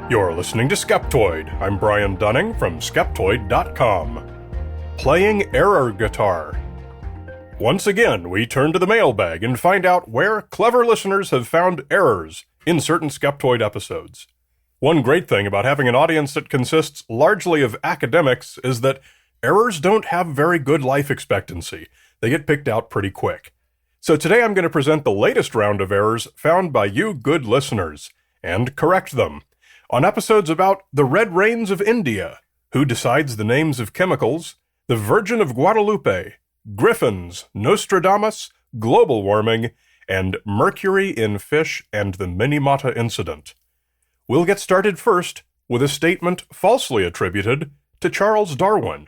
You're listening to Skeptoid. I'm Brian Dunning from Skeptoid.com. Playing error guitar. Once again, we turn to the mailbag and find out where clever listeners have found errors in certain Skeptoid episodes. One great thing about having an audience that consists largely of academics is that errors don't have very good life expectancy. They get picked out pretty quick. So today I'm going to present the latest round of errors found by you good listeners, and correct them, on episodes about the red rains of India, who decides the names of chemicals, the Virgin of Guadalupe, griffins, Nostradamus, global warming, and Mercury in fish and the Minamata incident. We'll get started first with a statement falsely attributed to Charles Darwin.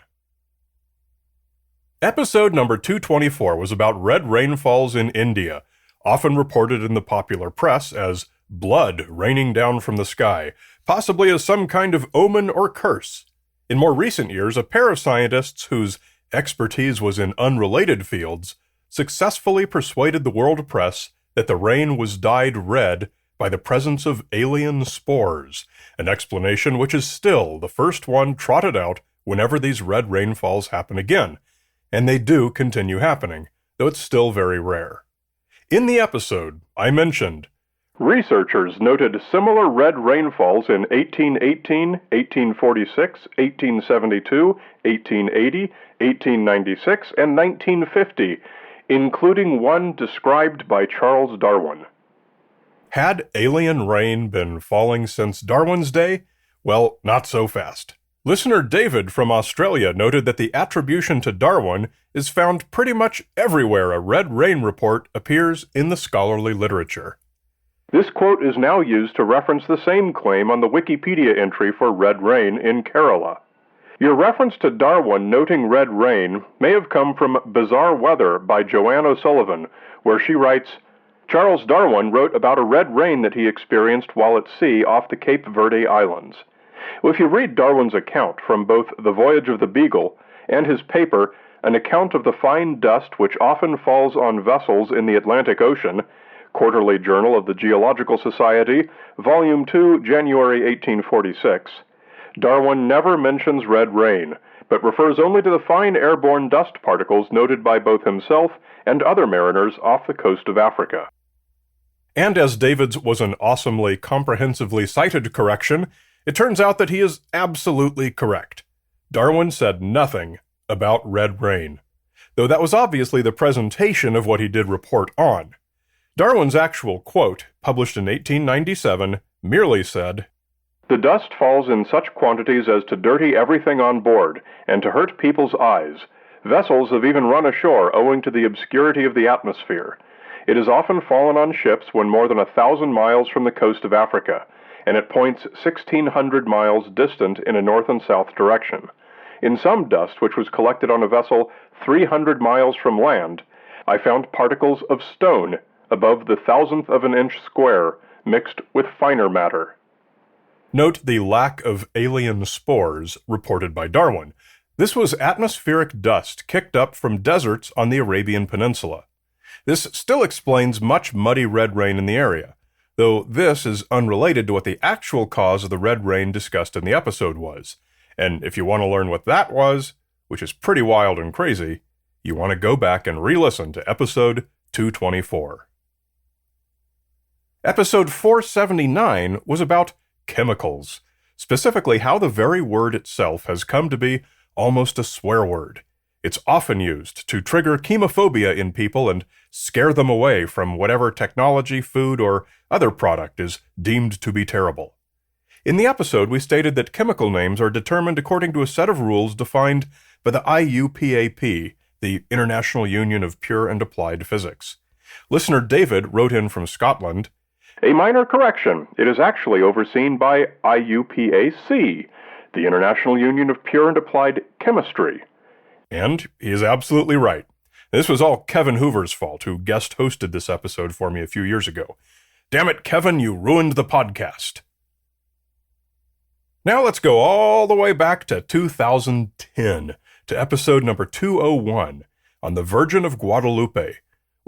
Episode number 224 was about red rainfalls in India, often reported in the popular press as blood raining down from the sky, possibly as some kind of omen or curse. In more recent years, a pair of scientists whose expertise was in unrelated fields successfully persuaded the world press that the rain was dyed red by the presence of alien spores, an explanation which is still the first one trotted out whenever these red rainfalls happen again, and they do continue happening, though it's still very rare. In the episode, I mentioned researchers noted similar red rainfalls in 1818, 1846, 1872, 1880, 1896, and 1950, including one described by Charles Darwin. Had alien rain been falling since Darwin's day? Well, not so fast. Listener David from Australia noted that the attribution to Darwin is found pretty much everywhere a red rain report appears in the scholarly literature. This quote is now used to reference the same claim on the Wikipedia entry for red rain in Kerala. Your reference to Darwin noting red rain may have come from Bizarre Weather by Joanne O'Sullivan, where she writes, Charles Darwin wrote about a red rain that he experienced while at sea off the Cape Verde Islands. Well, if you read Darwin's account from both The Voyage of the Beagle and his paper, An Account of the Fine Dust Which Often Falls on Vessels in the Atlantic Ocean, Quarterly Journal of the Geological Society, Volume 2, January 1846, Darwin never mentions red rain, but refers only to the fine airborne dust particles noted by both himself and other mariners off the coast of Africa. And as David's was an awesomely, comprehensively cited correction, it turns out that he is absolutely correct. Darwin said nothing about red rain, though that was obviously the presentation of what he did report on. Darwin's actual quote, published in 1897, merely said, The dust falls in such quantities as to dirty everything on board, and to hurt people's eyes. Vessels have even run ashore owing to the obscurity of the atmosphere. It has often fallen on ships when more than 1,000 miles from the coast of Africa, and at points 1,600 miles distant in a north and south direction. In some dust which was collected on a vessel 300 miles from land, I found particles of stone above the 1,000th of an inch square, mixed with finer matter. Note the lack of alien spores reported by Darwin. This was atmospheric dust kicked up from deserts on the Arabian Peninsula. This still explains much muddy red rain in the area, though this is unrelated to what the actual cause of the red rain discussed in the episode was. And if you want to learn what that was, which is pretty wild and crazy, you want to go back and re-listen to episode 224. Episode 479 was about chemicals, specifically how the very word itself has come to be almost a swear word. It's often used to trigger chemophobia in people and scare them away from whatever technology, food, or other product is deemed to be terrible. In the episode, we stated that chemical names are determined according to a set of rules defined by the IUPAP, the International Union of Pure and Applied Physics. Listener David wrote in from Scotland, A minor correction. It is actually overseen by IUPAC, the International Union of Pure and Applied Chemistry. And he is absolutely right. This was all Kevin Hoover's fault, who guest hosted this episode for me a few years ago. Damn it, Kevin, you ruined the podcast. Now let's go all the way back to 2010, to episode number 201, on the Virgin of Guadalupe,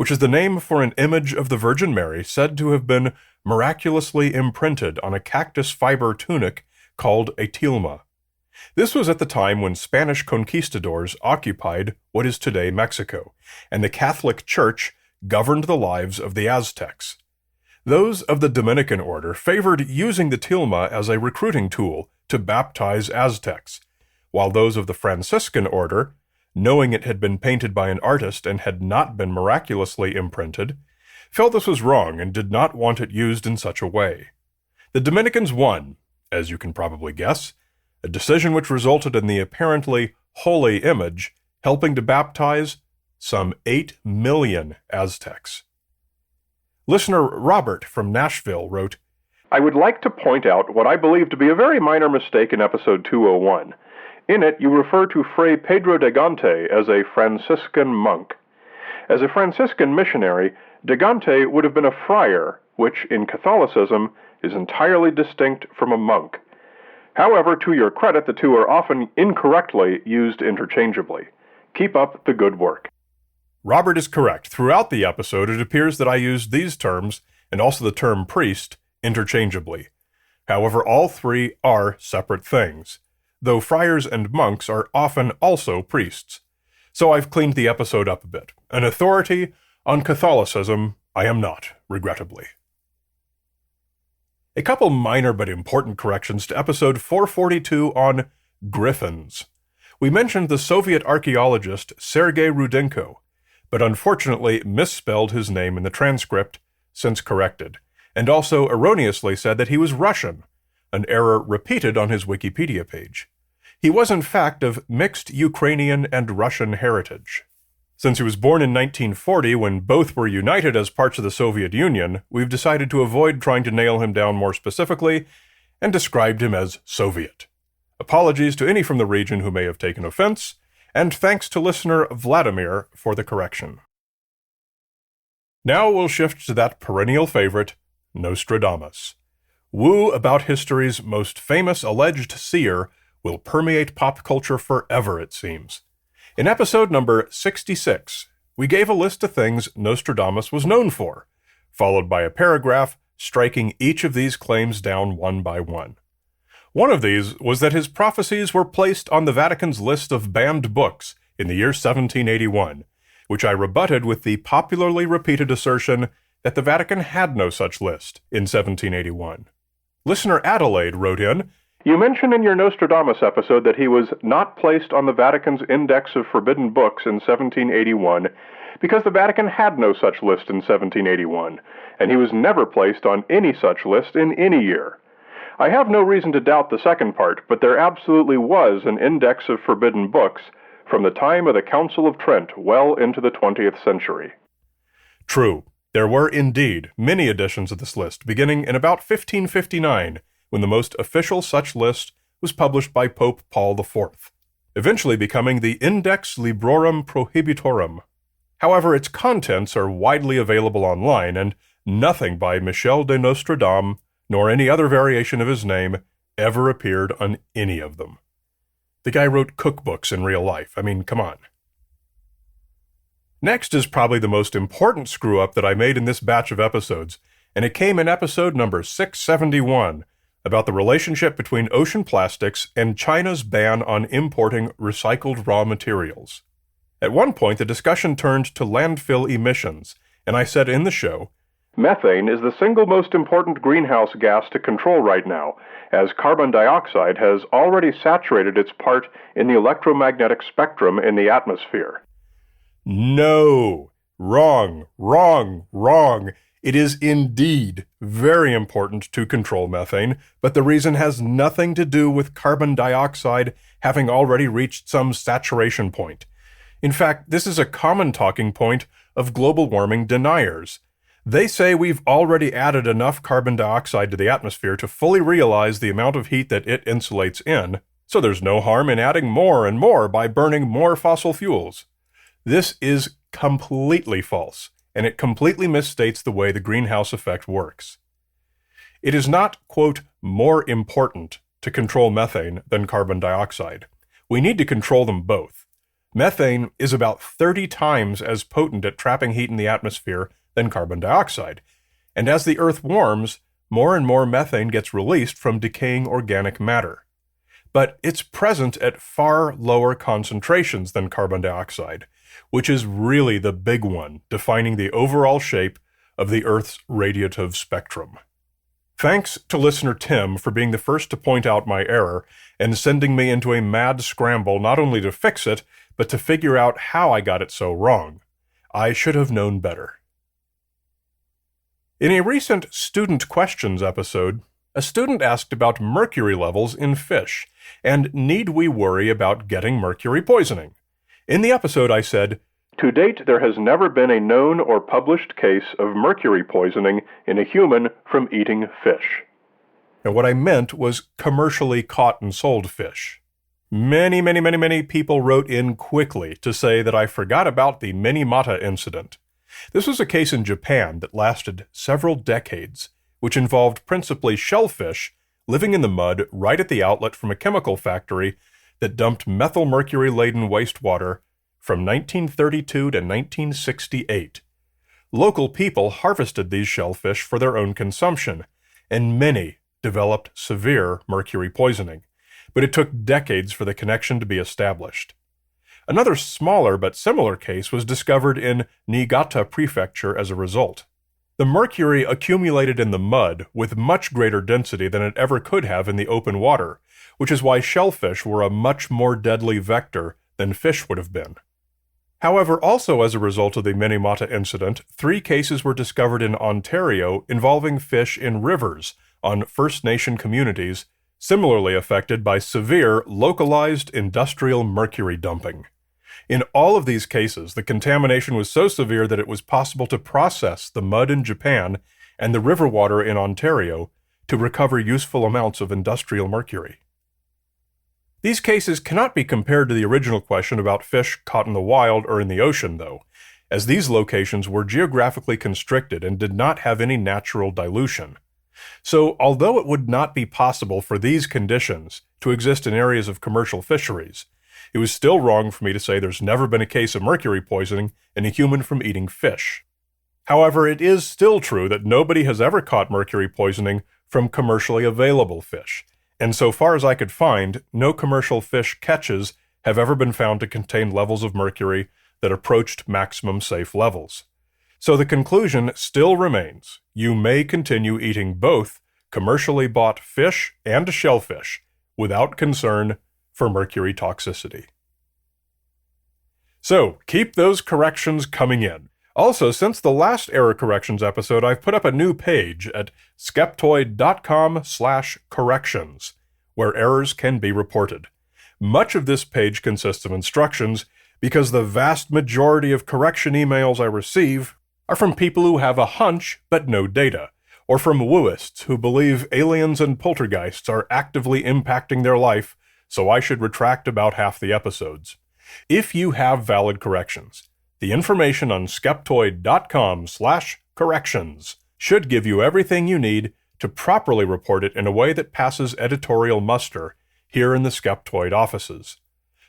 which is the name for an image of the Virgin Mary said to have been miraculously imprinted on a cactus fiber tunic called a tilma. This was at the time when Spanish conquistadors occupied what is today Mexico, and the Catholic Church governed the lives of the Aztecs. Those of the Dominican order favored using the tilma as a recruiting tool to baptize Aztecs, while those of the Franciscan order, knowing it had been painted by an artist and had not been miraculously imprinted, felt this was wrong and did not want it used in such a way. The Dominicans won, as you can probably guess, a decision which resulted in the apparently holy image helping to baptize some 8 million Aztecs. Listener Robert from Nashville wrote, "I would like to point out what I believe to be a very minor mistake in episode 201. In it, you refer to Fray Pedro de Gante as a Franciscan monk. As a Franciscan missionary, de Gante would have been a friar, which in Catholicism is entirely distinct from a monk. However, to your credit, the two are often incorrectly used interchangeably. Keep up the good work." Robert is correct. Throughout the episode, it appears that I used these terms, and also the term priest, interchangeably. However, all three are separate things, though friars and monks are often also priests. So I've cleaned the episode up a bit. An authority on Catholicism, I am not, regrettably. A couple minor but important corrections to episode 442 on griffins. We mentioned the Soviet archaeologist Sergei Rudenko, but unfortunately misspelled his name in the transcript, since corrected, and also erroneously said that he was Russian, an error repeated on his Wikipedia page. He was in fact of mixed Ukrainian and Russian heritage. Since he was born in 1940, when both were united as parts of the Soviet Union, we've decided to avoid trying to nail him down more specifically, and described him as Soviet. Apologies to any from the region who may have taken offense, and thanks to listener Vladimir for the correction. Now we'll shift to that perennial favorite, Nostradamus. Woo about history's most famous alleged seer will permeate pop culture forever, it seems. In episode number 66, we gave a list of things Nostradamus was known for, followed by a paragraph striking each of these claims down one by one. One of these was that his prophecies were placed on the Vatican's list of banned books in the year 1781, which I rebutted with the popularly repeated assertion that the Vatican had no such list in 1781. Listener Adelaide wrote in, "You mentioned in your Nostradamus episode that he was not placed on the Vatican's Index of Forbidden Books in 1781 because the Vatican had no such list in 1781, and he was never placed on any such list in any year. I have no reason to doubt the second part, but there absolutely was an Index of Forbidden Books from the time of the Council of Trent well into the 20th century." True, there were indeed many editions of this list, beginning in about 1559, when the most official such list was published by Pope Paul IV, eventually becoming the Index Librorum Prohibitorum. However, its contents are widely available online, and nothing by Michel de Nostradamus, nor any other variation of his name, ever appeared on any of them. The guy wrote cookbooks in real life. I mean, come on. Next is probably the most important screw-up that I made in this batch of episodes, and it came in episode number 671, about the relationship between ocean plastics and China's ban on importing recycled raw materials. At one point, the discussion turned to landfill emissions, and I said in the show, "Methane is the single most important greenhouse gas to control right now, as carbon dioxide has already saturated its part in the electromagnetic spectrum in the atmosphere." No! Wrong, wrong, wrong. It is indeed very important to control methane, but the reason has nothing to do with carbon dioxide having already reached some saturation point. In fact, this is a common talking point of global warming deniers. They say we've already added enough carbon dioxide to the atmosphere to fully realize the amount of heat that it insulates in, so there's no harm in adding more and more by burning more fossil fuels. This is completely false, and it completely misstates the way the greenhouse effect works. It is not, quote, more important to control methane than carbon dioxide. We need to control them both. Methane is about 30 times as potent at trapping heat in the atmosphere than carbon dioxide, and as the Earth warms, more and more methane gets released from decaying organic matter. But it's present at far lower concentrations than carbon dioxide, which is really the big one, defining the overall shape of the Earth's radiative spectrum. Thanks to listener Tim for being the first to point out my error and sending me into a mad scramble not only to fix it, but to figure out how I got it so wrong. I should have known better. In a recent Student Questions episode, a student asked about mercury levels in fish, and need we worry about getting mercury poisoning? In the episode I said, "To date, there has never been a known or published case of mercury poisoning in a human from eating fish." And what I meant was commercially caught and sold fish. Many people wrote in quickly to say that I forgot about the Minamata incident. This was a case in Japan that lasted several decades, which involved principally shellfish living in the mud right at the outlet from a chemical factory that dumped methylmercury-laden wastewater from 1932 to 1968. Local people harvested these shellfish for their own consumption, and many developed severe mercury poisoning, but it took decades for the connection to be established. Another smaller but similar case was discovered in Niigata Prefecture as a result. The mercury accumulated in the mud with much greater density than it ever could have in the open water, which is why shellfish were a much more deadly vector than fish would have been. However, also as a result of the Minamata incident, 3 cases were discovered in Ontario involving fish in rivers on First Nation communities similarly affected by severe, localized industrial mercury dumping. In all of these cases, the contamination was so severe that it was possible to process the mud in Japan and the river water in Ontario to recover useful amounts of industrial mercury. These cases cannot be compared to the original question about fish caught in the wild or in the ocean, though, as these locations were geographically constricted and did not have any natural dilution. So, although it would not be possible for these conditions to exist in areas of commercial fisheries, it was still wrong for me to say there's never been a case of mercury poisoning in a human from eating fish. However, it is still true that nobody has ever caught mercury poisoning from commercially available fish, and so far as I could find, no commercial fish catches have ever been found to contain levels of mercury that approached maximum safe levels. So the conclusion still remains: you may continue eating both commercially bought fish and shellfish without concern for mercury toxicity. So, keep those corrections coming in. Also, since the last error corrections episode, I've put up a new page at skeptoid.com/corrections, where errors can be reported. Much of this page consists of instructions because the vast majority of correction emails I receive are from people who have a hunch but no data, or from wooists who believe aliens and poltergeists are actively impacting their life, so I should retract about half the episodes. If you have valid corrections, the information on skeptoid.com/corrections should give you everything you need to properly report it in a way that passes editorial muster here in the Skeptoid offices.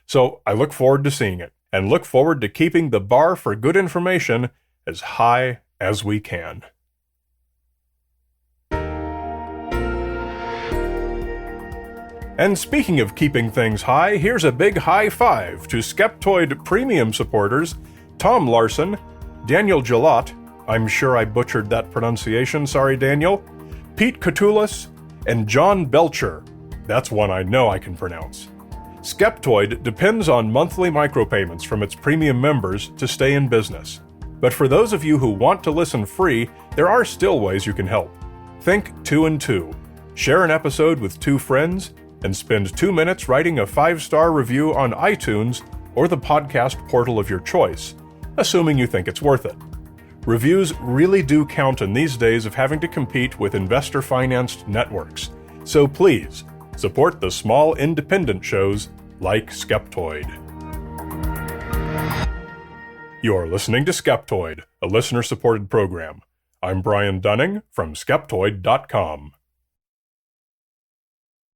So I look forward to seeing it, and look forward to keeping the bar for good information as high as we can. And speaking of keeping things high, here's a big high five to Skeptoid Premium supporters Tom Larson, Daniel Gillot, I'm sure I butchered that pronunciation, sorry Daniel, Pete Catullus, and John Belcher. That's one I know I can pronounce. Skeptoid depends on monthly micropayments from its premium members to stay in business. But for those of you who want to listen free, there are still ways you can help. Think 2 and 2. Share an episode with 2 friends, and spend 2 minutes writing a 5-star review on iTunes or the podcast portal of your choice, assuming you think it's worth it. Reviews really do count in these days of having to compete with investor-financed networks, so please, support the small independent shows like Skeptoid. You're listening to Skeptoid, a listener-supported program. I'm Brian Dunning from Skeptoid.com.